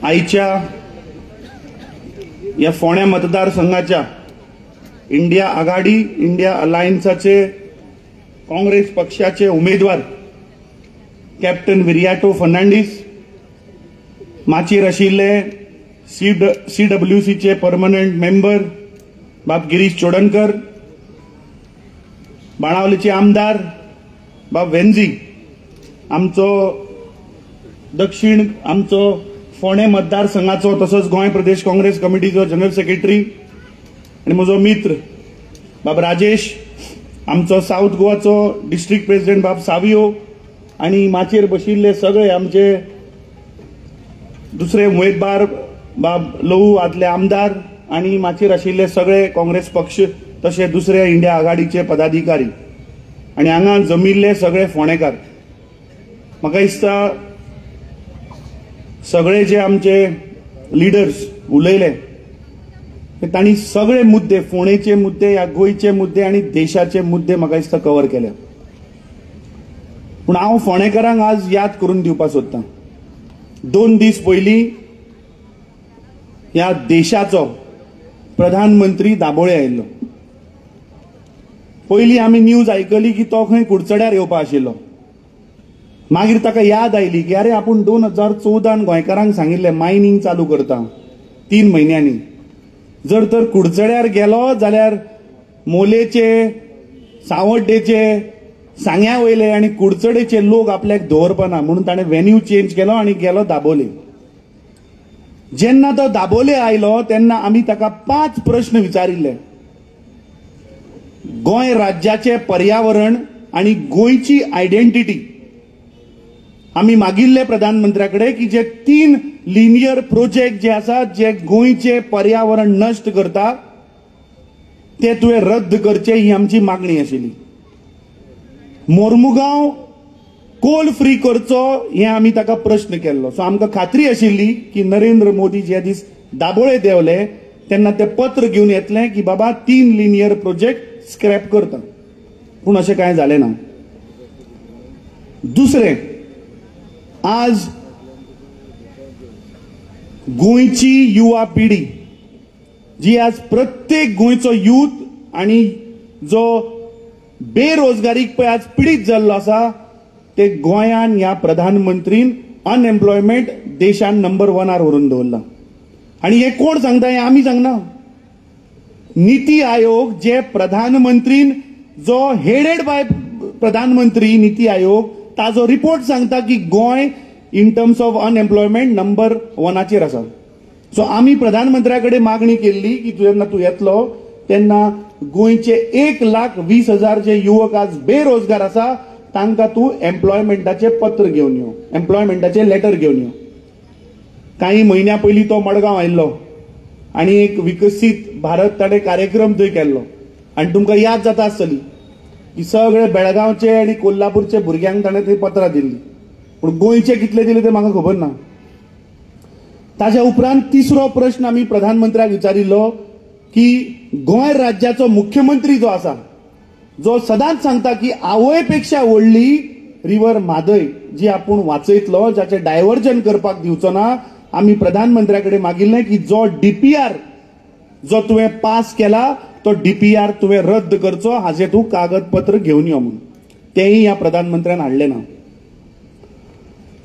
आईच्या या फोंड्या मतदारसंघाच्या इंडिया आघाडी इंडिया अलायन्सचे काँग्रेस पक्षाचे उमेदवार कॅप्टन विरियाटो फर्नांडीस, माचीर आशिल्ले CWCचे परमनंट मेंबर बाब गिरीश चोडणकर, बाणावलेचे आमदार बाब वेंझी, आमचो दक्षिण आमचो फोंडे मतदारसंघाचो तसोच गोंय प्रदेश काँग्रेस कमिटीचो जनरल सेक्रेटरी आणि म्हजो मित्र बाब राजेश, आमचो साऊथ गोवाचो डिस्ट्रिक्ट प्रेसिडेंट बाब सावियो आणि माचेर बशिल्ले सगळे आमचे दुसरे उमेदवार बाब लहू आदले आमदार आणि माचेर आशिल्ले सगळे काँग्रेस पक्ष तसे दुसरे इंडिया आघाडीचे पदाधिकारी आणि हांगा जमिल्ले सगळे फोंडेकार, म्हाका दिसता सगळे जे आमचे लिडर्स उलयले तांणी सगळे मुद्दे, फोंडेचे मुद्दे, ह्या गोंयचे मुद्दे आणि देशाचे मुद्दे म्हाका दिसता कव्हर केले. पूण हांव फोंडेकारांक आज याद करून दिवपाक सोदतां. 2 दीस पयलीं ह्या देशाचो प्रधानमंत्री दाबोळे आयिल्लो. पयलीं आमी न्यूज आयकली की तो खंय कुडचड्यार येवपाक आशिल्लो. मागीर ताका याद आयली की अरे आपूण 2014 गोंयकारांक सांगिल्लें मायनिंग चालू करता 3 म्हयन्यांनी. जर तर कुडचड्यार गेलो जाल्यार मोलेचे, सावड्डेचे, सांग्या वयले आणि कुडचडेचे लोक आपल्याक दवरपना म्हणून ताणें वेन्यू चेंज केलो आणि गेलो दाबोले. जेन्ना तो दाबोले आयलो तेन्ना आमी ताका 5 प्रश्न विचारिल्ले. गोंय राज्याचे पर्यावरण आणि गोंयची आयडेंटिटी आमी मागिल्ले प्रधानमंत्र्याकडे की जे 3 लिनियर प्रोजेक्ट जे आसात जे गोंयचे पर्यावरण नष्ट करता ते तुवें रद्द करचे ही आमची मागणी आशिल्ली. मोर्मुगांव कोल फ्री करचो हे आमी ताका प्रश्न केल्लो. सो आमकां खात्री आशिल्ली की नरेंद्र मोदी जे दीस दाबोळे देंवले तेन्ना ते पत्र घेवन येतले की बाबा 3 लिनियर प्रोजेक्ट स्क्रॅप करता. पूण अशें कांय जालें ना. दुसरें, आज गोंयची युवा पिढी जी आज प्रत्येक गोंयचो यूथ आणि जो बेरोजगारीक पळय आज पीडित जाल्लो आसा ते गोंयान ह्या प्रधानमंत्रीन अनएम्प्लॉयमेंट देशान नंबर 1 व्हरून दवरला. आणि हे कोण सांगता? हे आमी सांगना. नीती आयोग जे प्रधानमंत्रीन जो हेडेड बाय प्रधानमंत्री नीती आयोग ताजो रिपोर्ट सांगता की Goa in terms of unemployment number 1 आसा. सो आमी प्रधानमंत्र्याकडे मागणी केल्ली की जेन्ना तूं येतलो तेन्ना गोंयचे 1,20,000 जे युवक आज बेरोजगार आसा तांकां तूं एम्प्लॉयमेंटाचे पत्र घेवन यो, एम्प्लॉयमेंटाचे लेटर घेवन यो. काही महिन्या पयलीं तो मडगांव आयिल्लो आणि एक विकसीत भारत ताणें कार्यक्रम थंय केल्लो आणि तुमकां याद जाता आसतली की सगळे बेळगांवचे आणि कोल्हापूरचे भुरग्यांक ताणें थंय पत्रां दिल्लीं. पूण गोंयचे कितले दिले ते म्हाका खबर ना. ताच्या उपरांत तिसरो प्रश्न आमी प्रधानमंत्र्याक विचारिल्लो की गोंय राज्याचो मुख्यमंत्री जो आसा जो सदांच सांगता की आवयपेक्षा व्हडली रिवर म्हादय जी आपूण वाचयतलो जाचे डायव्हर्जन करपाक दिवचो ना. आमी प्रधानमंत्र्याकडे मागिल्लें की जो DPR जो तुवें पास केला तो DPR तुवें रद्द करचो हाचे तूं कागदपत्र घेवन यो म्हणून. तेही ह्या प्रधानमंत्र्यान हाडलें ना.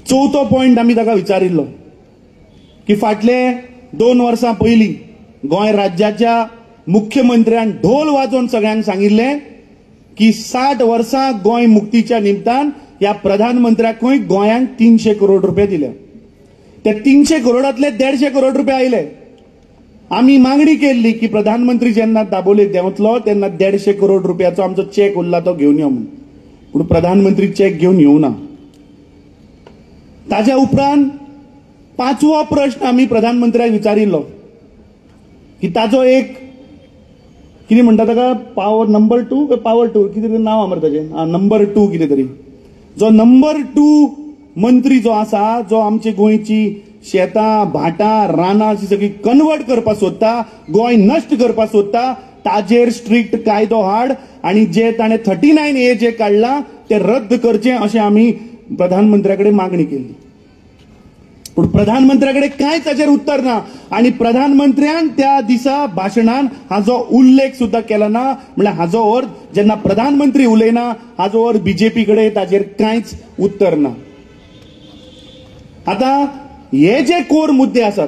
चवथो पॉयंट आमी ताका विचारिल्लो की फाटले 2 वर्सां पयलीं गोंय राज्याच्या मुख्यमंत्र्यान ढोल वाजोवन सगळ्यांक सांगिल्लें की 60 वर्सां गोंय मुक्तीच्या निमतान ह्या प्रधानमंत्र्याकूय गोंयांक 300 करोड रुपये दिले. ते 300 करोडांतले 150 करोड रुपये आयले. आमी मागणी केल्ली की प्रधानमंत्री जेन्ना दाबोले देंवतलो तेन्ना 150 करोड रुपयाचो आमचो चेक उरला तो घेवन यो म्हणून. पूण प्रधानमंत्री चेक घेवन येवना. ताच्या उपरांत 5वो प्रश्न आमी प्रधानमंत्र्याक विचारिल्लो की ताजो एक कितें म्हणटा ताका पावर नंबर 2 पावर 2 कितें तरी नांव मरे ताचें नंबर 2 कितें तरी जो नंबर 2 मंत्री जो आसा जो आमची गोंयची शेतां भाटां रानां अशी सगळी कन्वर्ट करपाक सोदता, गोंय नश्ट करपाक सोदता ताजेर स्ट्रिक्ट कायदो हाड आणि जे ताणे 39A जे काढला ते रद्द करचे अशें आमी प्रधानमंत्र्याकडे मागणी केली. पण प्रधानमंत्र्याकडे कांयच ताचेर उत्तर ना आणि प्रधानमंत्र्यान त्या दिसा भाशणान हाजो उल्लेख सुद्धा केला ना. म्हळ्यार हाजो अर्थ जेन्ना प्रधानमंत्री उलयना हाजो अर्थ बीजेपी कडे ताचेर कांयच उत्तर ना. आता हे जे कोर मुद्दे आसात,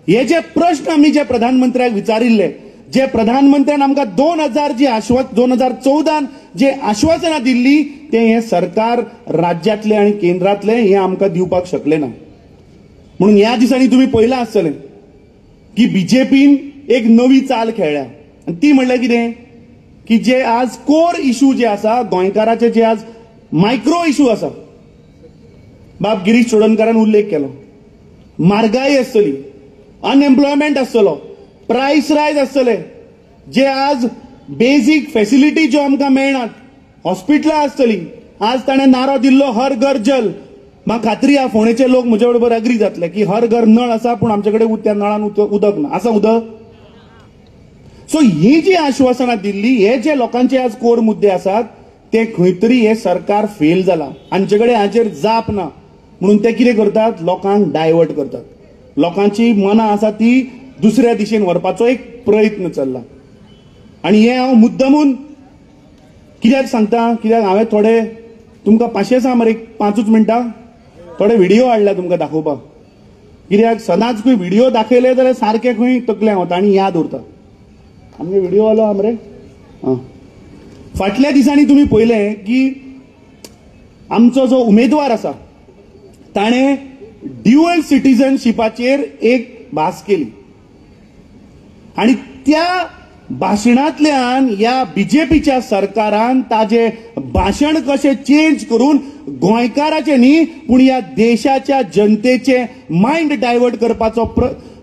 हे जे प्रश्न आमी जे प्रधानमंत्र्याक विचारिल्ले, जे प्रधानमंत्र्यान आमकां 2014 जे आश्वासनां दिल्ली ते हे सरकार राज्यातले आणि केंद्रातले हे आमकां दिवपाक शकले ना. म्हणून ह्या दिसांनी तुम्ही पळयलां आसतलें की बीजेपीन एक नवी चाल खेळ्ळ्या आणि ती म्हणल्यार कितें की जे आज कोर इश्यू जे आसा गोंयकाराचे जे आज मायक्रो इश्यू आसा, बाब गिरीश चोडणकरान उल्लेख केलो, म्हारगाई आसतली, अनएम्प्लॉयमेंट आसतलो, प्राइस रायज आसतले, जे आज बेसिक फॅसिलिटी ज्यो आमकां मेळनात, हॉस्पिटलां आसतली. आज ताणें नारो दिल्लो हर घर जल. म्हाका खात्री आहा फोंडेचे लोक म्हजे बरोबर अग्री जातले की हर घर नळ आसा पूण आमचे कडेन त्या नळान उदक ना. आसा उदक? सो ही जी आश्वासनां दिल्ली, हे जे लोकांचे आज कोर मुद्दे आसात ते खंय तरी हे सरकार फेल जाला. हांचे कडेन हाचेर जाप ना म्हणून ते कितें करतात, लोकांक डायवर्ट करतात. लोकांची मनां आसा ती दुसऱ्या दिशेन व्हरपाचो एक प्रयत्न चल्ला. आणि हे हांव मुद्दमून कित्याक सांगता, कित्याक हांवें थोडे तुमकां 500 सांग मरे 5 मिनटां थोडे व्हिडिओ हाडल्या तुमकां दाखोवपाक. कित्याक सदांच खंय व्हिडिओ दाखयले जाल्यार सारके खंय तकल्यांक वता आणि याद उरता. आमगे व्हिडिओ आलो हा मरे. फाटल्या दिसांनी तुम्ही पळयलें की आमचो जो उमेदवार आसा ताणें ड्युअल सिटीजनशिपाचेर एक भास केली आणि त्या भाशणांतल्यान ह्या बीजेपीच्या सरकारान ताजे भाशण कशें चेंज करून गोंयकाराचे न्ही पूण ह्या देशाच्या जनतेचे मायंड डायवर्ट करपाचो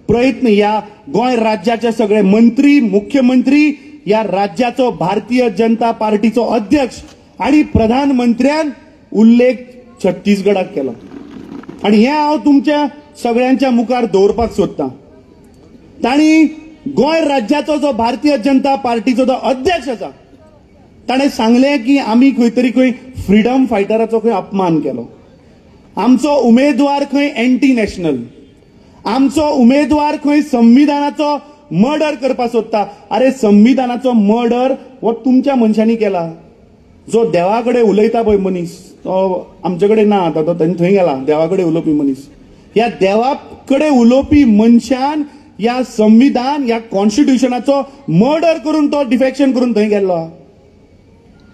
प्रयत्न ह्या गोंय राज्याचे सगळे मंत्री, मुख्यमंत्री, या राज्याचो भारतीय जनता पार्टीचो अध्यक्ष आणि प्रधानमंत्र्यान उल्लेख छत्तीसगडाक केला. आणि हे हांव तुमच्या सगळ्यांच्या मुखार दवरपाक सोदतां. तांणी गोंय राज्याचो जो भारतीय जनता पार्टीचो जो अध्यक्ष आसा ताणें सांगलें की आमी खंय तरी खंय फ्रीडम फायटराचो खंय अपमान केलो. आमचो उमेदवार खंय एंटी नॅशनल, आमचो उमेदवार खंय संविधानाचो मर्डर करपाक सोदता. अरे संविधानाचो मर्डर हो तुमच्या मनशांनी केला. जो देवाकडे उलयता पळय मनीस तो आमचे कडेन ना, आता तो थंय गेला देवाकडे उलोवपी मनीस. ह्या देवाकडे उलोवपी मनशान या संविधान, या कॉन्स्टिट्यूशनाचो मर्डर करून तो डिफेक्शन करून थंय गेल्लो.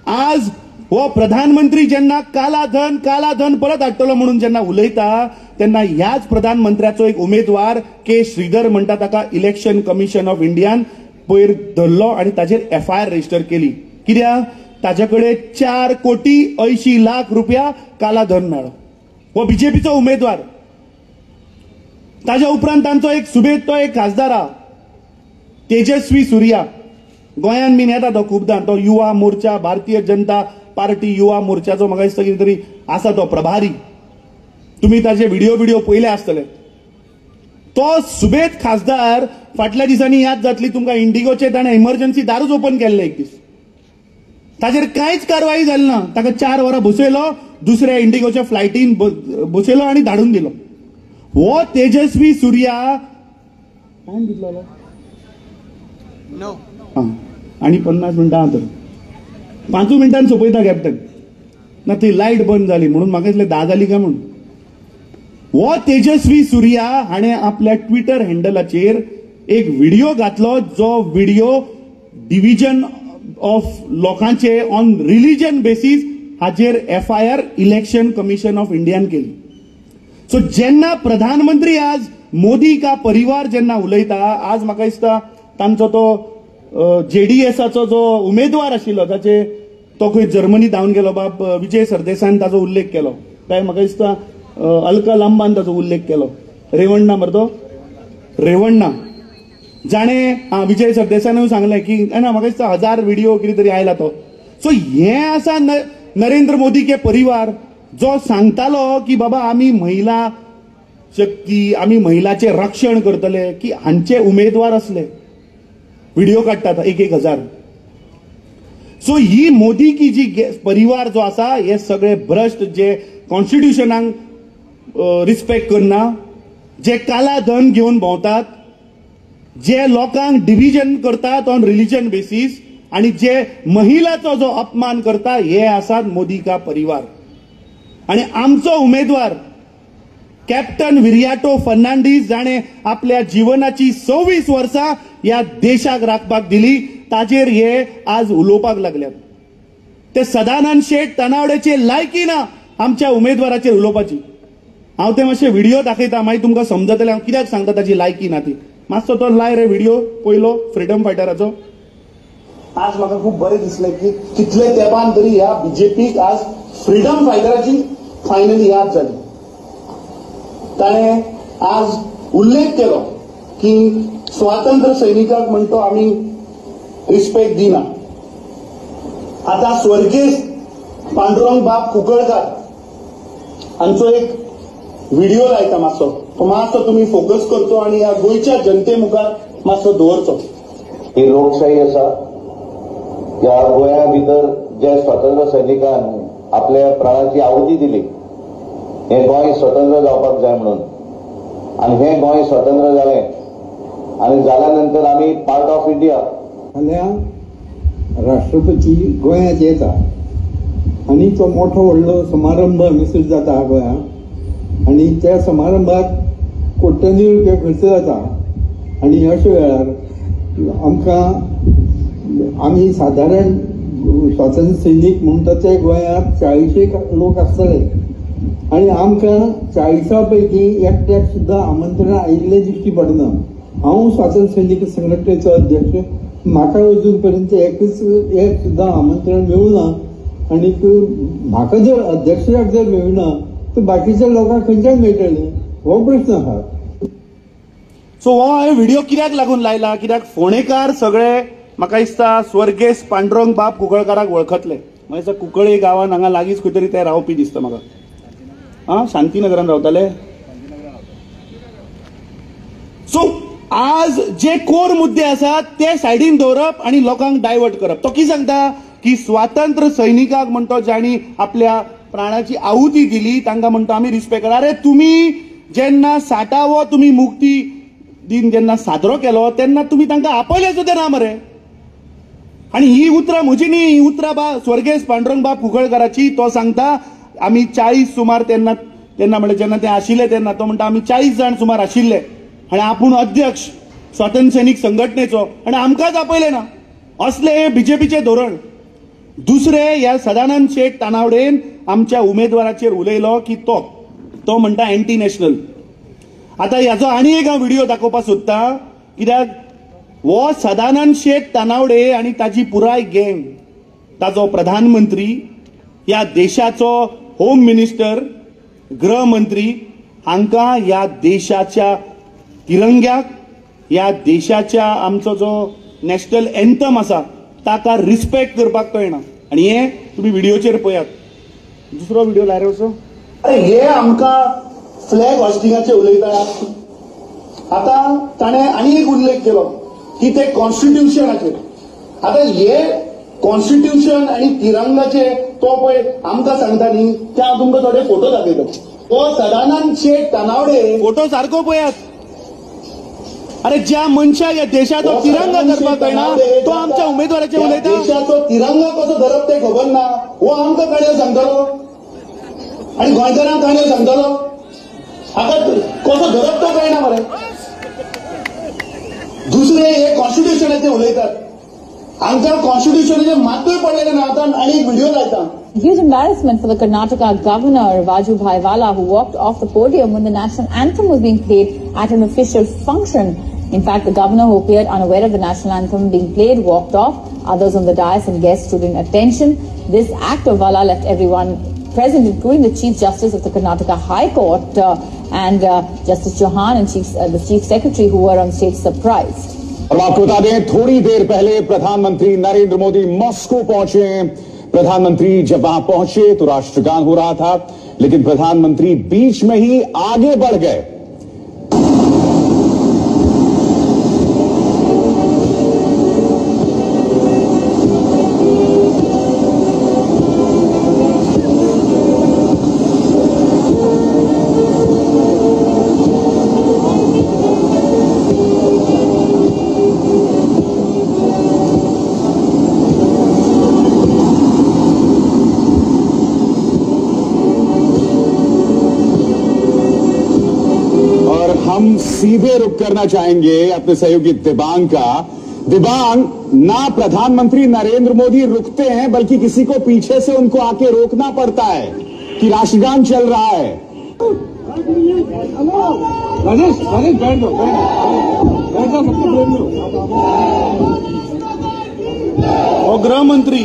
आज हो प्रधानमंत्री जेन्ना काला धन परत हाडटलो म्हणून जेन्ना उलयता तेन्ना ह्याच प्रधानमंत्र्याचो एक उमेदवार के श्रीधर म्हणटा ताका इलेक्शन कमिशन ऑफ इंडियान पयर धरलो आणि ताचेर FIR रजिस्टर केली. कित्याक ताचे कडेन 4,80,00,000 रुपया काला धन मेळ्ळो. हो बीजेपीचो उमेदवार. ताच्या उपरांत तांचो एक सुबेज तो एक खासदार आहा तेजस्वी सुर्या. गोंयान बीन येता तो खूबदां. तो युवा मोर्चा, भारतीय जनता पार्टी युवा मोर्चाचो म्हाका दिसता कितें तरी आसा तो प्रभारी. तुम्ही ताचे व्हिडिओ पळयले आसतले. तो सुबेज खासदार फाटल्या दिसांनी याद जातली तुमकां इंडिगोचे ताणें इमर्जन्सी दारूच ओपन केल्ले एक दीस. ताचेर कांयच कारवाई जाली ना. ताका 4 वरां बसयलो, दुसऱ्या इंडिगोच्या फ्लायटीन बसयलो आणि धाडून दिलो. हो तेजस्वी सुर्या टायम कितलो आणि 50 मिनटां तर 5 मिनटांनी सोंपयता कॅप्टन ना. ती लायट बंद जाली म्हणून म्हाका दिसलें 10 जाली काय म्हणून. हो तेजस्वी सुर्या हाणें आपल्या ट्विटर हँडलाचेर एक व्हिडिओ घातलो जो व्हिडिओ डिव्हिजन ऑफ लोकांचे ऑन रिलिजन बेसीस हाचेर FIR election commission of Indian केली. सो जेन्ना प्रधानमंत्री आज मोदी का परिवार जेन्ना उलयता, आज म्हाका दिसता तांचो तो JDSाचो जो उमेदवार आशिल्लो ताचे तो खंय जर्मनी धांवन गेलो बाब विजय सरदेसायन ताचो उल्लेख केलो काय म्हाका दिसता अलका लांबान ताचो उल्लेख केलो. रेवण्णा मरे तो रेवण्णा जाणे विजय सरदेसायन सांगलें की ना म्हाका दिसता 1000 व्हिडिओ कितें तरी आयला तो. सो हे आसा नरेंद्र मोदी के परिवार जो सांगतालो की बाबा आमी महिला शक्ती, आमी महिलाचे रक्षण करतले, की हांचे उमेदवार असले. व्हिडिओ काढतात 1,000. सो ही मोदी की जी परिवार जो आसा हे सगळे भ्रष्ट, जे कॉन्स्टिट्यूशनाक रिस्पेक्ट करना, जे काला धन घेवन भोंवतात, जे लोकांक डिव्हिजन करतात ऑन रिलीजन बेसिस, आणि जे महिलांचो जो अपमान करता, हे आसात मोदी का परिवार. आणि आमचो उमेदवार कॅप्टन विरियाटो फर्नांडीस जाणे आपल्या जीवनाची 26 वर्सां या देशाक राखपाक दिली, ताजेर हे आज उलोवपाक लागल्यात. ते सदानंद शेठ तनावडेचे लायकी ना आमच्या उमेदवाराचेर उलोवपाची. हांव ते मातशे व्हिडिओ दाखयता, मागीर तुमकां समजतलें हांव कित्याक सांगता ताची लायकी ना ती. मातसो तो लाय रे व्हिडिओ पयलो फ्रीडम फायटराचो. आज म्हाका खूब बरें दिसलें की कितले तेंपान तरी ह्या बीजेपीक आज फ्रीडम फायटराची फायनली याद जाली. ताणें आज उल्लेख केलो की स्वातंत्र्य सैनिकाक म्हणतो आमी रिस्पेक्ट दिना. आता स्वर्गीय पांडुरंग बाब कुंकळकार हांचो एक व्हिडिओ लायता मातसो. तो मातसो तुमी फोकस करचो आणि ह्या गोंयच्या जनते मुखार मातसो दवरचो. ही लोकशाही आसा. ह्या गोंया भितर जे स्वातंत्र्य सैनिकान आपल्या प्राणाची आहुती दिली, हे गोंय स्वतंत्र जावपाक जाय म्हणून, आणि हे गोंय स्वतंत्र जालें आणि जाल्यानंतर आमी पार्ट ऑफ इंडिया. फाल्यां राष्ट्रपती गोंयांत येता आनी तो मोठो व्हडलो समारंभ हांगासर जाता गोंयांत, आनी त्या समारंभाक कोट्यांनी रुपया खर्च जाता. आनी अशा वेळार आमी सादारण स्वातंत्र्य सैनीक म्हणटा ते गोंयांत 40 लोक आसतले, आनी आमकां 40 पैकी एकट्याक सुद्दां आमंत्रण आयिल्लें दिश्टी पडना. हांव स्वातंत्र्य सैनीक संघटनेचो अध्यक्ष, म्हाका अजून पर्यंत एक सुद्दां आमंत्रण मेळुना. आनीक म्हाका जर अध्यक्षाक जर मेळना तर बाकीच्या लोकांक खंयच्यान मेळटलें हो प्रश्न आसा. सो हो हांवें व्हिडिओ कित्याक लागून लायला, कित्याक फोंडेकार सगळे म्हाका दिसता स्वर्गीय पांडुरंग बाब कुंकळकाराक वळखतले. मागीर कुंकळे गांवांत हांगा लागींच खंय तरी ते रावपी दिसता म्हाका. शांतीनगरान रावताले. सो आज जे कोर मुद्दे आसात ते सायडीन दवरप आणि लोकांक डायवर्ट करप. तो कितें सांगता की स्वातंत्र्य सैनिकाक म्हणतो जाणी आपल्या प्राणाची आहुती दिली, तांकां म्हणतो आमी रिस्पेक्ट करा. अरे तुम्ही जेन्ना 60वो तुम्ही मुक्ती दिन जेन्ना साजरो केलो तेन्ना तुम्ही तांकां आपयले सुद्दां ना मरे. आणि ही उतरां म्हजी न्ही, ही उतरां स्वर्गीय पांडुरंग बाब कुंकळकाराची. तो सांगता आमी 40 सुमार तेन्ना म्हणजे जेन्ना ते आशिल्ले तेन्ना तो म्हणटा आमी 40 जाण सुमार आशिल्ले आणि आपूण अध्यक्ष स्वातंत्र्य सैनीक संघटनेचो आणि आमकांच आपयले ना. असले हे बीजेपीचे धोरण. दुसरे ह्या सदानंद शेठ तानावडेन आमच्या उमेदवाराचेर उलयलो की तो म्हणटा अँटी नॅशनल. आता ह्याचो आनी एक हांव व्हिडिओ दाखोवपाक सोदता, कित्याक हो सदानंद शेठ तानावडे आणि ताची पुराय गँग, ताचो प्रधानमंत्री, ह्या देशाचो होम मिनिस्टर, गृहमंत्री, हांकां ह्या देशाच्या तिरंग्याक, ह्या देशाच्या आमचो जो नॅशनल एंथम आसा ताका रिस्पेक्ट करपाक कळना. आणि हे तुम्ही व्हिडिओचेर पळयात. दुसरो व्हिडिओ लायला वचो. हे आमकां फ्लॅग हॉस्टिंगाचे उलयता. आता ताणें आनी एक उल्लेख केलो की ते कॉन्स्टिट्यूशनाचेर. आता हे कॉन्स्टिट्यूशन आणि तिरंगाचे तो पळय आमकां सांगता न्ही, ते हांव तुमकां थोडे फोटो दाखयता. तो सदानंद शेठ तानावडे फोटो सारको पळयात. अरे ज्या मनशाक या देशाचो तिरंगा धरपाक कळना तो आमच्या उमेदवाराचे उलयता. देशाचो तिरंगा कसो धरप ते खबर ना, हो आमकां कळ्यो सांगतलो आणि गोंयकारांक कळ्यो सांगतलो. आता कसो धरप तो कळना मरे. दुसरे हे कॉन्स्टिट्यूशनाचे उलयतात. आमच्या कॉन्स्टिट्यूशनाचे मातूय पडलेले ना. आता आणि एक व्हिडिओ लायता. Huge embarrassment for the Karnataka governor Vajubhai Vala, who walked off the podium when the national anthem was being played at an official function. In fact, the governor, who appeared unaware of the national anthem being played, walked off. Others on the dais and guests stood in attention. This act of Vala left everyone present, including the Chief Justice of the Karnataka High Court and Justice Chauhan and the Chief Secretary, who were on stage surprised. और आपको बता दें, थोड़ी देर पहले प्रधानमंत्री Narendra Modi Moscow पहुंचे. प्रधानमंत्री जब वहां पहुंचे तो राष्ट्रगान हो रहा था, लेकिन प्रधानमंत्री बीच में ही आगे बढ़ गए. हम सीधे रुख करना चाहेंगे अपने सहयोगी दिबांग का। दिबांग, ना प्रधानमंत्री नरेंद्र मोदी रुकते हैं बल्कि किसी को पीछे से उनको आके रोकना पड़ता है कि राष्ट्रगान चल रहा है। और गृह मंत्री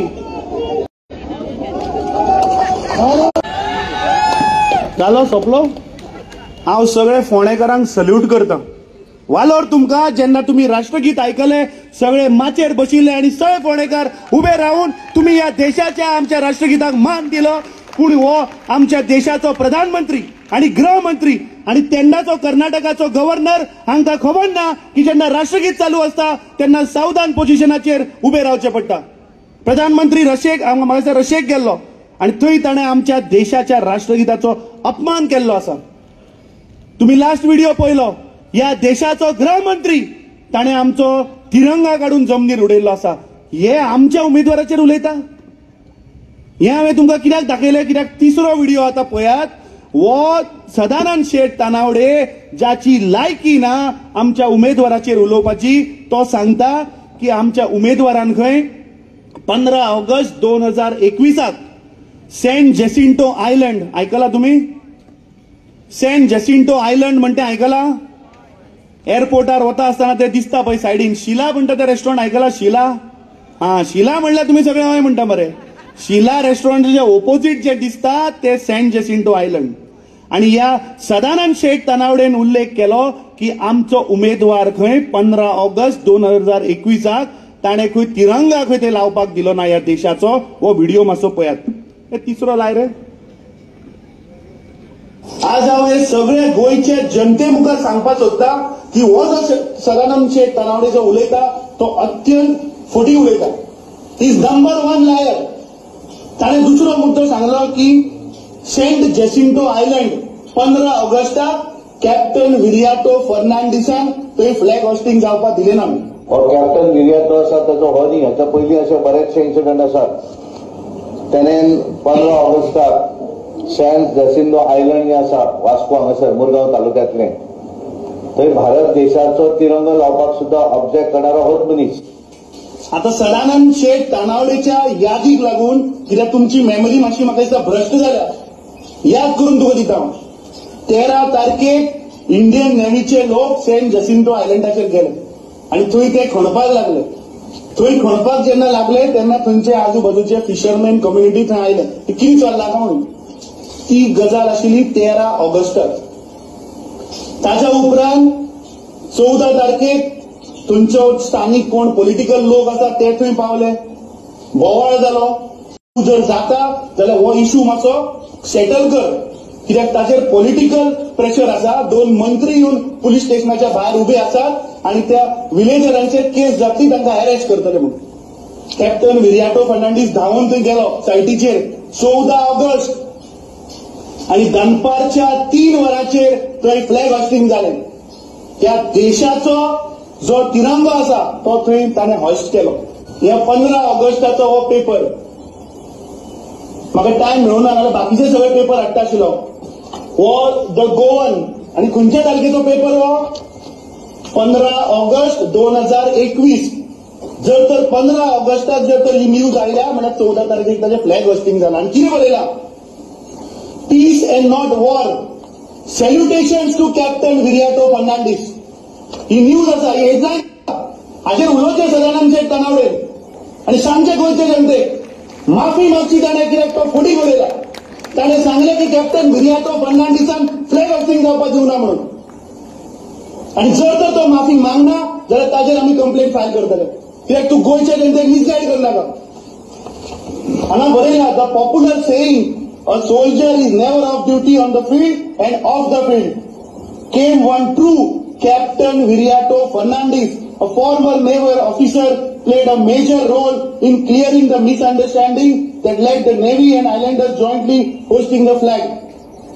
जालो सोपलो। हांव सगळे फोंडेकारांक सल्यूट करता। वालोर तुमकां जेन्ना तुम्ही राष्ट्रगीत आयकले सगळे माचेर बशिल्ले आणि सगळे फोंडेकार उबे रावून तुम्ही या देशाच्या आमच्या राष्ट्रगीताक मान दिलो। पूण हो आमच्या देशाचो प्रधानमंत्री आणि गृहमंत्री आणि तेन्नाचो कर्नाटकाचो गव्हर्नर हांकां खबर ना की जेन्ना राष्ट्रगीत चालू असता तेन्ना सावधान पोझिशनाचेर उबे रावचें पडटा। प्रधानमंत्री रशियेक गेल्लो आणि थंय ताणें आमच्या देशाच्या राष्ट्रगीताचो अपमान केल्लो आसा। तुम्ही लास्ट व्हिडिओ पळयलो, या देशाचो गृहमंत्री ताणें आमचो तिरंगा काढून जमनीर उडयल्लो आसा। हे आमच्या उमेदवाराचेर उलयता। हे हांवें तुमकां कित्याक दाखयलें, कित्याक तिसरो व्हिडिओ आतां पळयात। वो सदानंद शेट तानावडे ज्याची लायकी ना आमच्या उमेदवाराचेर उलोवपाची, तो सांगता की आमच्या उमेदवारान खंय 15 ऑगस्ट 2021 सेंट जेसिंटो आयलंड आयकला तुम्ही? सेंट जेसिंटो आयलंड म्हणते आयकला? एअरपोर्टार वता आसतना ते दिसता पळय सायडीन शिला म्हणटा ते रेस्टॉरंट आयकला? शिला, हा शिला म्हणल्यार तुम्ही सगळे हय म्हणटा मरे। शिला रेस्टॉरंटचे ओपोजिट जे दिसता ते सेंट जेसिंटो आयलंड। आणि या सदानंद शेठ तानावडेन उल्लेख केलो की आमचो उमेदवार खंय 15 ऑगस्ट 2021 ताणे खंय तिरंगा खंय ते लावपाक दिलो ना या देशाचो। वो व्हिडिओ मातसो पळयात। हे तिसरो लाय रे। आज हांव हे सगळे गोंयचे जनते मुखार सांगपाक सोदता की हो जो सदानंद शेठ तानावडे जो उलयता तो अत्यंत खोटी उलयता। इज नंबर 1 लायर। ताणें दुसरो मुद्दो सांगलो की सेंट जेसिंटो आयलंड 15 ऑगस्टाक कॅप्टन विरियाटो फर्नांडिसान थंय फ्लॅग होस्टिंग जावपाक दिलें ना। हो कॅप्टन विरियाटो आसा ताचो हो न्ही, हाच्या पयलीं अशे बरेचशे इन्सिडंट आसात। ताणें 15 ऑगस्टाक सेंट जेसिंटो आयलंड आसा वास्को हांगासर मुरगांव तालुक्यांतलें, थंय भारत देशाचो तिरंगो लावपाक सुद्धा ऑब्जेक्ट करणारो होच मनीस। आता सदानंद शेठ तानावडेच्या यादीक लागून कित्याक तुमची मेमरी मातशी म्हाका दिसता भ्रश्ट जाल्या, याद करून तुका दिता। 13 तारखेक इंडियन नेव्हीचे लोक सेंट जेसिंटो आयलंडाचेर गेले आणि थंय ते खणपाक लागले। थंय खणपाक जेन्ना लागले तेन्ना थंयचे आजूबाजूचे फिशरमॅन कम्युनिटी थंय आयले की कितें चल्लां काय म्हणून। ती गजाल आशिल्ली 13 ऑगस्टाक। ताच्या उपरांत 14 तारखेक थंयचो स्थानिक कोण पॉलिटिकल लोक आसा ते थंय पावले, बोवाळ जालो। तूं जर जाता जाल्यार हो इश्यू मातसो सेटल कर, कित्याक ताचेर पॉलिटिकल प्रेशर आसा। 2 मंत्री येवन पुलीस स्टेशनाच्या भायर उबे आसात आणि त्या विलेजरांचेर केस जातली तांकां अरेस्ट करतले म्हणून। कॅप्टन विरियाटो फर्नांडीस धांवून थंय गेलो सायटीचेर 14 ऑगस्ट आणि दनपारच्या 3 वरांचेर थंय फ्लॅग होस्टिंग जालें। त्या देशाचो जो तिरंगो आसा तो थंय ताणें हॉस्ट केलो। हे 15 ऑगस्टाचो हो पेपर। म्हाका टायम मेळूना जाल्यार बाकीचे सगळे पेपर हाडटा आशिल्लो। हो द गोवन आणि खंयच्या तारखेचो पेपर हो? 15 ऑगस्ट 2021। जर तर 15 ऑगस्टाक जर तर ही न्यूज आयल्या म्हळ्यार 14 तारखेक ताचें फ्लॅग होस्टिंग जालां। आनी कितें बरयलां? Peace and not war, salutations to captain Viriato Fernandes. ही न्यूज आसा, ही हेडलायन। हाचेर उलोवचें सदानंद शेठ तानावडे आणि सांगचे गोंयचे जनतेक माफी मागची ताणें, कित्याक तो फुडीक उलयला। ताणें सांगलें की कॅप्टन विरियाटो फर्नांडीसान फ्लॅग होस्टिंग जावपाक दिवना म्हणून। आणि जर तर तो माफी मागना जाल्यार ताचेर आमी कंप्लेंट फायल करतले, कित्याक तूं गोंयच्या जनतेक मिसगायड करनाका। हांगा बरयलां the popular saying a soldier is never off duty on the field and off the field came one true Captain Viriato Fernandes, a former naval officer, played a major role in clearing the misunderstanding that led the Navy and Islanders jointly hosting the flag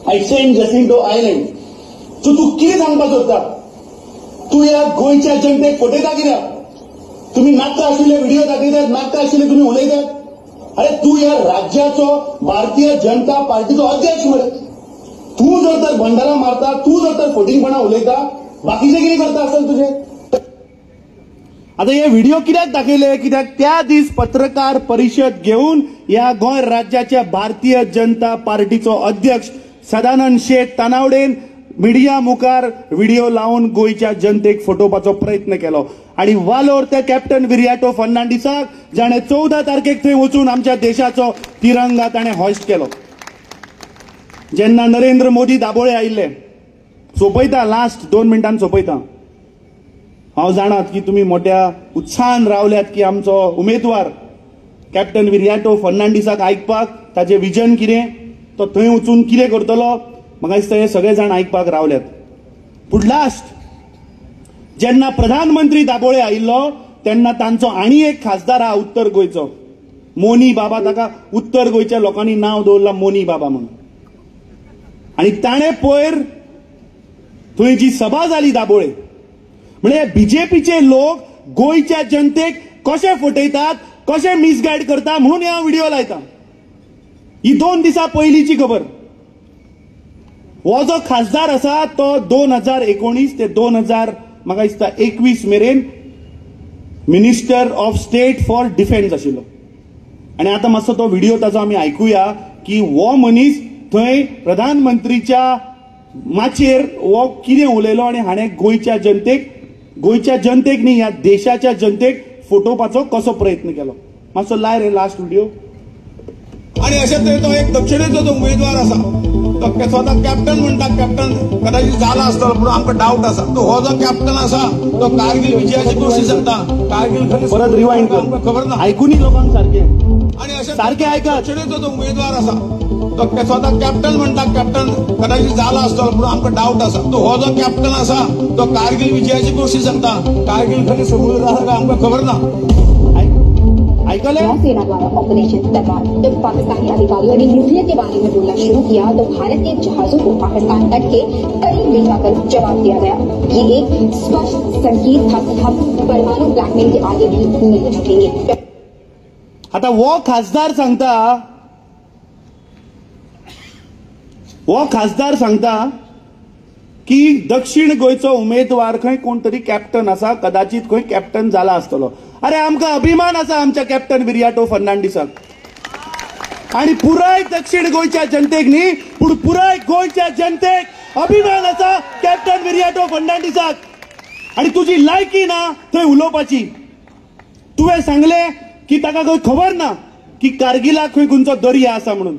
at Saint Jacinto Island. So तू कितें सांगपाक सोदता? तू ह्या गोंयच्या जनतेक फटयता कित्याक? तुम्ही नाटकां आशिल्ले व्हिडिओ दाखयतात, नाटकां आशिल्ले तुम्ही उलयतात। अरे तू या राज्याचो भारतीय जनता पार्टीचो अध्यक्ष मरे। तू जर तर भंडारा मारता, तू जर तर फटींगपणा उलयता बाकीचे किती करता असेल तुझे. आता हे व्हिडिओ कित्याक दाखयले, कित्याक त्या दीस पत्रकार परिषद घेऊन या गोंय राज्याच्या भारतीय जनता पार्टीचो अध्यक्ष सदानंद शेट तानावडेन मिडिया मुखार व्हिडिओ लावून गोयच्या जनतेक फटोवपाचो प्रयत्न केलो आणि वालोर त्या कॅप्टन विरियाटो फर्नांडिसाक जाणे 14 तारखेक थंय वचून आमच्या देशाचो तिरंगा ताणें हॉइस्ट केलो. जेन्ना नरेंद्र मोदी दाबोळे आयिल्ले, सोपयता लास्ट 2 मिनटांनी सोपयता, हांव जाणात की तुम्ही मोठ्या उत्साहान रावल्यात की आमचो उमेदवार कॅप्टन विरियाटो फर्नांडिसाक आयकपाक, ताजें विजन कितें, तो थंय वचून कितें करतलो, म्हाका दिसता हे सगळे जाण आयकपाक रावल्यात. पूण लास्ट जेन्ना प्रधानमंत्री दाबोळे आयिल्लो तेन्ना तांचो आनी एक खासदार आहा उत्तर गोंयचो, मोनी बाबा, ताका उत्तर गोंयच्या लोकांनी नांव दवरलां मोनी बाबा म्हणून. आनी ताणें पयर थंय जी सभा जाली दाबोळे, म्हणजे बीजेपीचे लोक गोयच्या जनतेक कशे फटयतात, कशे मिसगायड करता म्हणून हांव व्हिडिओ लायता. ही 2 दिसां पयलींची खबर. हो जो खासदार आसा तो 2019 ते 2021 मेरेन minister of state for defence आशिल्लो. आनी आतां मातसो तो व्हिडिओ ताचो आमी आयकुया की हो मनीस थंय प्रधानमंत्रीच्या माचेर हो कितें उलयलो आनी हाणें गोयच्या जनतेक न्ही, ह्या देशाच्या जनतेक फटोवपाचो कसो प्रयत्न केलो. मातसो लाय रे लास्ट व्हिडिओ. आणि अशें तरेन तो एक दक्षिणेचो जो उमेदवार आसा तो स्वता कॅप्टन म्हणटा. कॅप्टन कदाचित जाला आसतलो पूण आमकां डावट आसा. तो हो जो कॅप्टन आसा तो कारगिल विजयाची गोष्टी सांगता. कारगिल परत रिवाइंड कर, खबर ना, आयकुनी लोकांक सारखे आणि अशें सारखे ऐका. दक्षिणेचो जो उमेदवार आसा तो स्वता कॅप्टन म्हणटा. कॅप्टन कदाचित जाला आसतलो पूण आमकां डावट आसा. तो हो जो कॅप्टन आसा तो कारगिल विजयाची गोष्टी सांगता. कारगिल खंय समुद्र आसा काय आमकां खबर ना. सेना द्वारा ऑपरेशन तलवार जब पाकिस्तानी अधिकारियों ने न्यूक्लियर के बारे में बोलना शुरू किया तो भारतीय जहाजों को पाकिस्तान तट के करीब ले जाकर जवाब दिया गया. ये एक स्पष्ट संकेत था कि हम परमाणु ब्लैकमेल के आगे भी नहीं झुकेंगे. आता वो खासदार सांगता की दक्षिण गोयचो उमेदवार खंय कोण तरी कॅप्टन आसा, कदाचित खंय कॅप्टन जाला आसतलो. अरे आमकां अभिमान आसा आमच्या कॅप्टन विरियाटो फर्नांडिसाक. आणि पुराय दक्षिण गोयच्या जनतेक न्ही पूण पुराय गोयच्या जनतेक अभिमान आसा कॅप्टन विरियाटो फर्नांडिसाक. आणि तुजी लायकी ना थंय उलोवपाची. तुवें सांगले की ताका खंय खबर ना की कारगिलाक खंय खंयचो दर्या आसा म्हणून.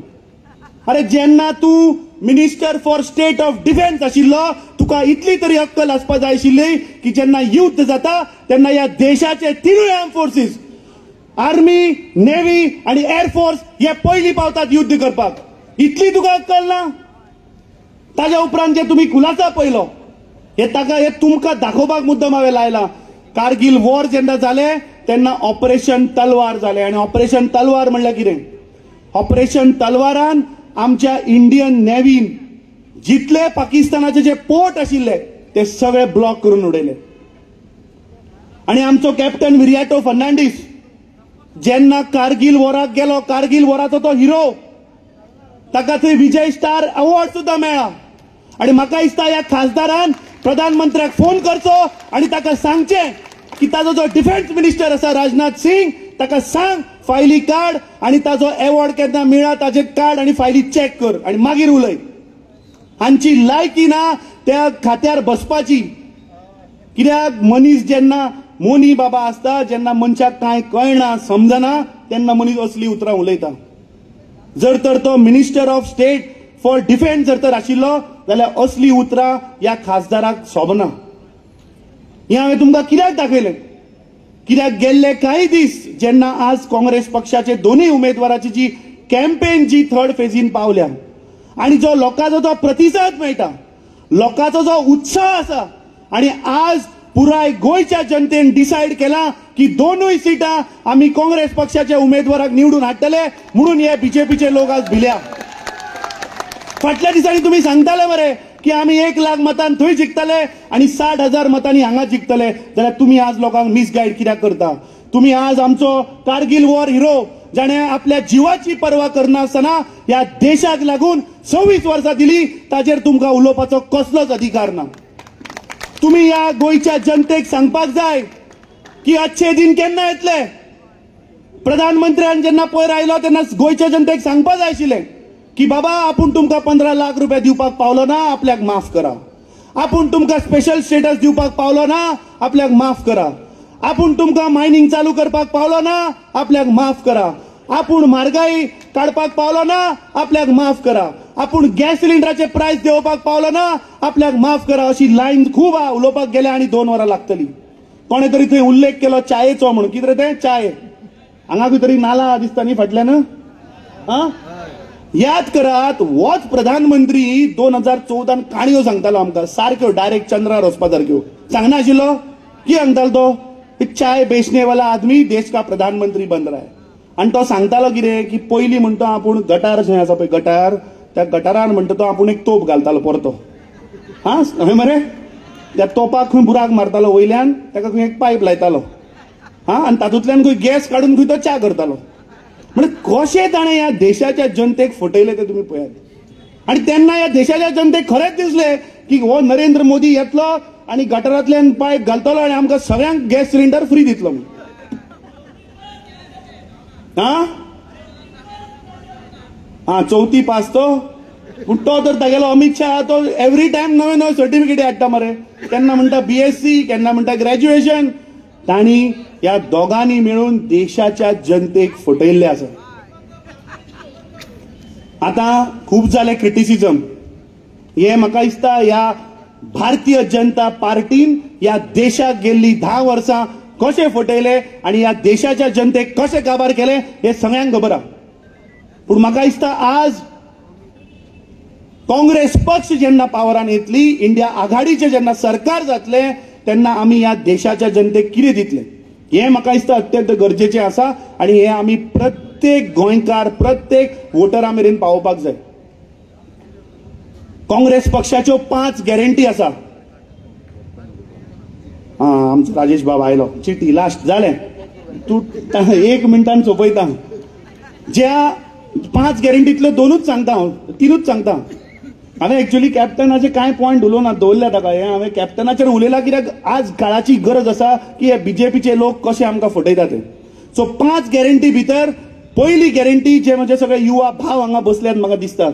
अरे जेन्ना तू minister for state of defence आशिल्लो तुका इतली तरी अक्कल आसपा जाय आशिल्ली की जेन्ना युद्ध जाता तेन्ना ह्या देशाचे तिनूय आर्म फोर्सीस, आर्मी, नेव्ही आणि एअरफोर्स हे पयलीं पावतात युद्ध करपाक. इतली तुका अक्कल ना. ताज्या उपरांत जे तुम्ही खुलासा पयलो हे तुमकां दाखोवपाक मुद्दम हांवें लायला. कारगिल वॉर जेन्ना जालें तेन्ना ऑपरेशन तलवार जालें. आणि ऑपरेशन तलवार म्हणल्यार कितें? ऑपरेशन तलवारान आमच्या इंडियन नेव्हीन जितले पाकिस्तानाचे जे पोर्ट आशिल्ले ते सगळे ब्लॉक करून उडयले. आणि आमचो कॅप्टन विरियाटो फर्नांडीस जेन्ना कारगिल वॉराक गेलो, कारगिल वॉराचो तो हिरो, ताका थंय विजय स्टार अवॉर्ड सुद्धा मेळ्ळा. आणि म्हाका दिसता ह्या खासदारान प्रधानमंत्र्याक फोन करचो आणि ताका सांगचे की ताजो जो डिफेन्स मिनिस्टर आसा राजनाथ सिंग ताका सांग फायली काढ आणि ताजो अवॉर्ड केन्ना मेळ्ळा ताजे काढ आणि फायली चेक कर आणि मागीर उलय. हांची लायकी ना त्या खात्यार बसपाची. कित्याक मनीस जेन्ना मोनी बाबा आसता, जेन्ना मनशाक कांय कळना समजना तेन्ना मनीस असली उतरां उलयता. जर तर तो minister of state for defence जर तर आशिल्लो जाल्यार असली उतरां ह्या खासदाराक सोबना. हें हांवें तुमकां कित्याक दाखयलें? कित्याक गेल्ले काही दीस जेन्ना आज काँग्रेस पक्षाचे दोन्ही उमेदवाराची जी कॅम्पेन जी 3rd फेजीन पावल्या आणि जो लोकांचो जो प्रतिसाद मेळटा, लोकांचो जो उत्साह आसा, आणि आज पुराय गोयच्या जनतेन डिसायड केला की दोनूय सिटां आमी काँग्रेस पक्षाच्या उमेदवाराक निवडून हाडटले म्हणून हे बीजेपीचे लोक आज भिल्या. फाटल्या दिसांनी तुम्ही सांगताले मरे की आम्ही 1 लाख मतांनी थंय जिखतले आणि 60,000 मतांनी हांगा जिखतले. जाल्यार तुम्ही आज लोकांक मिसगायड कित्याक करता? तुम्ही आज आमचो कारगिल वॉर हिरो जाणे आपल्या जीवाची पर्वा करनासतना ह्या देशाक लागून 26 वर्सां दिली, ताजेर तुमकां उलोवपाचो कसलोच अधिकार ना. तुम्ही या गोयच्या जनतेक सांगपाक जाय की अच्छे दिन केन्ना येतले. प्रधानमंत्र्यान जेन्ना पयर आयलो तेन्ना गोयच्या जनतेक सांगपाक जाय आशिल्लें की बाबा आपूण तुमकां 15 लाख रुपया दिवपाक पावलो ना, आपल्याक माफ करा. आपूण तुमकां स्पेशल स्टेटस दिवपाक पावलो ना, आपल्याक माफ करा. आपूण तुमकां मायनिंग चालू करपाक पावलो ना, आपल्याक माफ करा. आपूण म्हारगाई काडपाक पावलो ना, आपल्याक माफ करा. आपूण गॅस सिलिंडराचे प्राइस देंवोवपाक पावलो ना, आपल्याक माफ करा. अशी लायन खूब उलोवपाक गेले आनी 2 वरां लागतली. कोणे तरी थंय उल्लेख केलो चायेचो म्हणून. कितें रे तें चाय? हांगा खंय तरी नाला दिसता न्ही फाटल्यान. याद करात, होच प्रधानमंत्री 2014 काणयो सांगतालो आमकां सारक्यो डायरेक्ट चंद्रार वचपा सारक्यो. सांगना आशिल्लो? कितें सांगतालो तो? चाय बेचने वाला आदमी देश का प्रधानमंत्री बन रहा है. आणि तो सांगतालो कितें की पयलीं म्हणतो आपूण गटार जे आसा पळय गटार, त्या गटारान म्हणटा तो आपूण एक तोप घालतालो परतो. हय मरे, त्या तोपाक खंय बुराक मारतालो वयल्यान, ताका खंय एक पायप लायतालो. आणि तातूंतल्यान खंय गॅस काडून खंय तो च्या करतालो. म्हणजे कशें ताणें ह्या देशाच्या जनतेक फटयले ते तुम्ही पळयात. आणि तेन्ना ह्या देशाच्या जनतेक खरेंच दिसले की हो नरेंद्र मोदी येतलो आणि गटारांतल्यान पायप घालतलो आणि आमकां सगळ्यांक गॅस सिलिंडर फ्री दितलो म्हणून. चौथी पास तो. पूण तो तर तागेलो अमित शाह तो एवरी टायम नवे नवे सर्टिफिकेटी हाडटा मरे. केन्ना म्हणटा BSc, केन्ना म्हणटा ग्रॅज्युएशन. तांणी या दोगांनी मिळून देशाच्या जनतेक फटयल्ले आसा. आता खूप जाले क्रिटिसिजम. हे म्हाका दिसता ह्या भारतीय जनता पार्टीन या देशाक गेल्ली 10 वर्सां कशे फटयले आणि या देशाच्या जनतेक कशे काबार केले हे सगळ्यांक खबर आहा. पूण म्हाका दिसता आज काँग्रेस पक्ष जेन्ना पावरान येतली, इंडिया आघाडीचे जेन्ना सरकार जातले, तेन्ना आमी ह्या देशाच्या जनतेक कितें दितले हे म्हाका दिसता अत्यंत गरजेचें आसा. आणि हे आमी प्रत्येक गोंयकार, प्रत्येक वोटरा मेरेन पावोवपाक जाय. काँग्रेस पक्षाच्यो 5 गॅरंटी आसा. आमचो राजेश बाब आयलो. चिटी लास्ट जालें. तूं 1 मिनटान सोंपयता. ज्या 5 गॅरंटींतल्यो 2च सांगता हांव, 3च सांगता. हांवें एक्चुअली कॅप्टनाचे कांय पॉयंट उलोवना, दवरल्या ताका. हांवें कॅप्टनाचेर उलयलां कित्याक आज काळाची गरज आसा की हे BJPचे लोक कशे आमकां फटयतात ते. सो 5 गॅरंटी भितर पयली गॅरंटी जे म्हजे सगळे युवा भाव हांगा बसल्यात म्हाका दिसता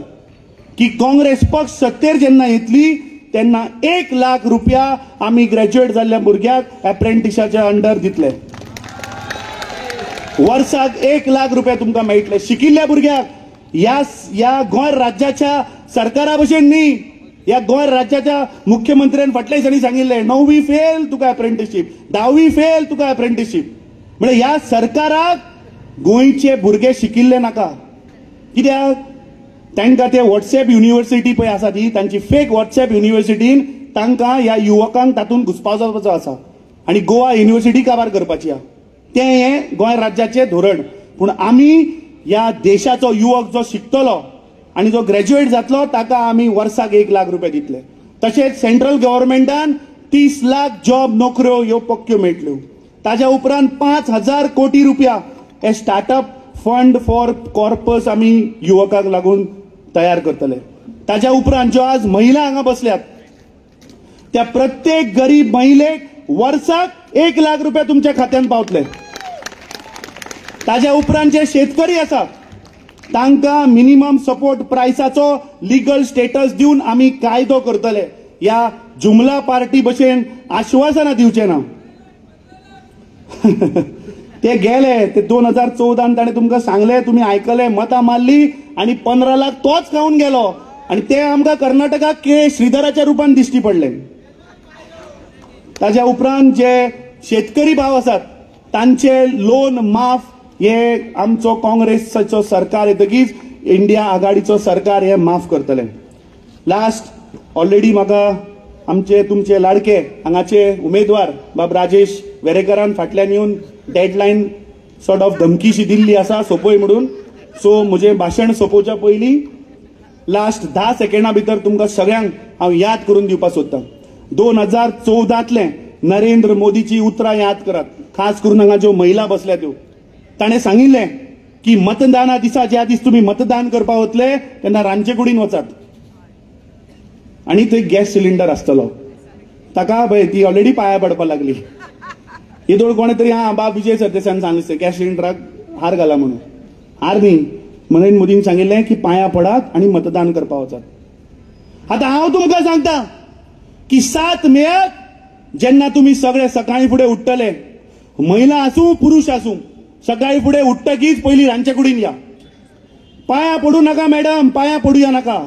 की काँग्रेस पक्ष सत्तेर जेन्ना येतली तेन्ना 1 लाख रुपया आमी ग्रॅज्युएट जाल्ल्या भुरग्याक एप्रेंटिसाच्या अंडर दितले. वर्साक 1 लाख रुपया तुमकां मेळटले. शिकिल्ल्या भुरग्याक या गोंय राज्याच्या सरकारा भशेन न्ही, या गोंय राज्याच्या मुख्यमंत्र्यान फाटल्या दिसांनी सांगिल्लें 9वी फेल तुका एप्रेंटिसशीप, 10वी फेल तुका एप्रेंटिसशीप. म्हणजे ह्या सरकाराक गोंयचे भुरगे शिकिल्ले नाका. कित्याक तांकां ते व्हॉट्सएप युनिव्हर्सिटी पळय आसा ती, तांची फेक व्हॉट्सएप युनिव्हर्सिटीन तांकां ह्या युवकांक तातूंत घुसपावपाचो आसा आनी गोवा युनिव्हर्सिटी काबार करपाची आहा. तें हें गोंय राज्याचें धोरण. पूण आमी ह्या देशाचो युवक जो शिकतलो आणि जो ग्रॅज्युएट जातलो ताका आमी वर्साक 1 लाख रुपया दितले. तशेंच सेंट्रल गव्हर्नमेंटान 30 लाख जॉब नोकऱ्यो ह्यो पक्क्यो मेळटल्यो. ताज्या उपरांत 5,000 कोटी रुपया हे स्टार्टअप फंड फॉर कॉर्पस आमी युवकांक लागून तयार करतले. ताज्या उपरांत ज्यो आज महिला हांगा बसल्यात त्या प्रत्येक गरीब महिलेक वर्साक 1 लाख रुपया तुमच्या खात्यान पावतले. ताज्या उपरांत जे शेतकरी आसात तांकां मिनिमम सपोर्ट प्रायसाचो लिगल स्टेटस दिवन आमी कायदो करतले. ह्या जुमला पार्टी भशेन आश्वासनां दिवचे ना. ते गेले, ते 2014 ताणें तुमकां सांगले, तुमी आयकले, मतां मारली आणि 15 लाख तोच खाऊन गेलो आणि ते आमकां कर्नाटकाक के श्रीधराच्या रुपान दिश्टी पडले. ताज्या उपरांत जे शेतकरी भाव आसात तांचे लोन माफ हे आमचो काँग्रेसचो सरकार येतकीच इंडिया आघाडीचो सरकार हे माफ करतले. लास्ट ऑलरेडी म्हाका आमचे तुमचे लाडके हांगाचे उमेदवार बाब राजेश वेरेकरान फाटल्यान येवन डेडलायन सॉर्ट ऑफ धमकीशी दिल्ली आसा सोंपय म्हणून. सो म्हजें भाशण सोंपोवच्या पयलीं लास्ट 10 सेकंडां भितर तुमकां सगळ्यांक हांव याद करून दिवपाक सोदतां. 2014तले नरेंद्र मोदीची उतरां याद करात. खास करून हांगा ज्यो महिला बसल्यात त्यो. ताणें सांगिल्लें की मतदाना दिसा ज्या दीस तुमी मतदान करपाक वतले तेन्ना रांदचे कुडीन वचात आणि थंय गॅस सिलिंडर आसतलो. ताका पळय ती ऑलरेडी पाया पडपाक लागली. येदोळ कोणे तरी बाब विजय सरदेसायान सांगितले गॅस सिलिंडराक हार घाला म्हणून. हार न्ही, नरेंद्र मोदीन सांगिल्लें की पाया पडात आणि मतदान करपाक वचात. आता हांव तुमकां सांगता की 7 मेक जेन्ना तुम्ही सगळे सकाळी फुडें उठतले, महिला आसूं पुरुष आसूं, सकाळी फुडें उठतकीच पयलीं रांदचे कुडीन या. पाया पडू नका मॅडम, पाया पडूया नका.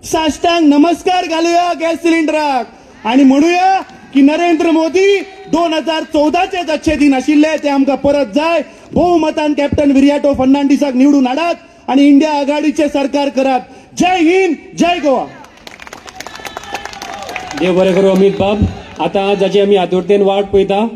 साष्टांग नमस्कार घालुया गॅस सिलिंडराक आणि म्हणूया की नरेंद्र मोदी 2014चे जशे दिन आशिल्ले ते आमकां परत जाय. बहुमतान कॅप्टन विरियाटो फर्नांडिसाक निवडून हाडात आणि इंडिया आघाडीचे सरकार करात. जय हिंद, जय गोवा. देव बरें करूं अमित बाब. आता जाची आमी आतुरतेन वाट पळयता